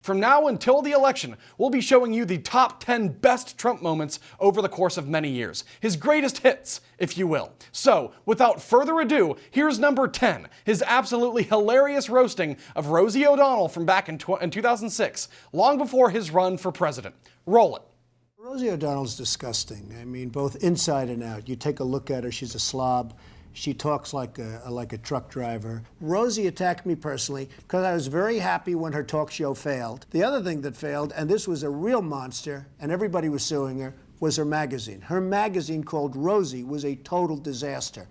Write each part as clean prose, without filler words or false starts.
From now until the election, we'll be showing you the top 10 best Trump moments over the course of many years. His greatest hits, if you will. So, without further ado, here's number 10, his absolutely hilarious roasting of Rosie O'Donnell from back in 2006, long before his run for president. Roll it. Rosie O'Donnell's disgusting. I mean, both inside and out. You take a look at her, she's a slob. She talks like a truck driver. Rosie attacked me personally because I was very happy when her talk show failed. The other thing that failed, and this was a real monster, and everybody was suing her, was her magazine. Her magazine called Rosie was a total disaster.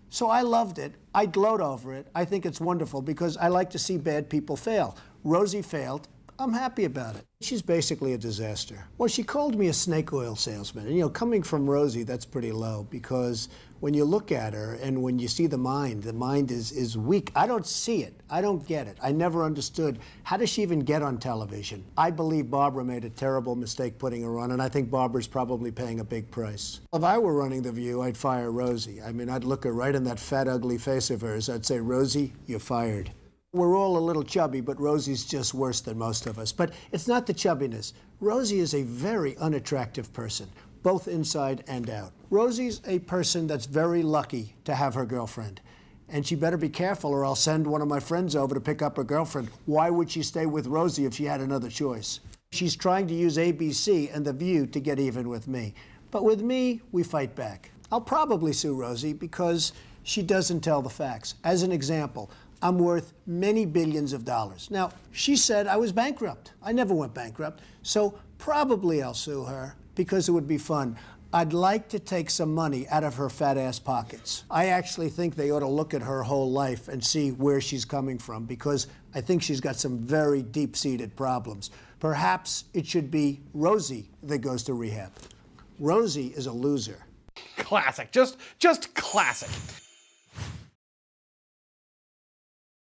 So I loved it. I gloat over it. I think it's wonderful because I like to see bad people fail. Rosie failed. I'm happy about it. She's basically a disaster. Well, she called me a snake oil salesman. And, you know, coming from Rosie, that's pretty low because when you look at her and when you see the mind is weak. I don't see it. I don't get it. I never understood. How does she even get on television? I believe Barbara made a terrible mistake putting her on, and I think Barbara's probably paying a big price. If I were running The View, I'd fire Rosie. I mean, I'd look her right in that fat, ugly face of hers. I'd say, Rosie, you're fired. We're all a little chubby, but Rosie's just worse than most of us. But it's not the chubbiness. Rosie is a very unattractive person, both inside and out. Rosie's a person that's very lucky to have her girlfriend. And she better be careful or I'll send one of my friends over to pick up her girlfriend. Why would she stay with Rosie if she had another choice? She's trying to use ABC and The View to get even with me. But with me, we fight back. I'll probably sue Rosie because she doesn't tell the facts. As an example, I'm worth many billions of dollars. Now, she said I was bankrupt. I never went bankrupt. So probably I'll sue her because it would be fun. I'd like to take some money out of her fat ass pockets. I actually think they ought to look at her whole life and see where she's coming from because I think she's got some very deep-seated problems. Perhaps it should be Rosie that goes to rehab. Rosie is a loser. Classic. Just classic.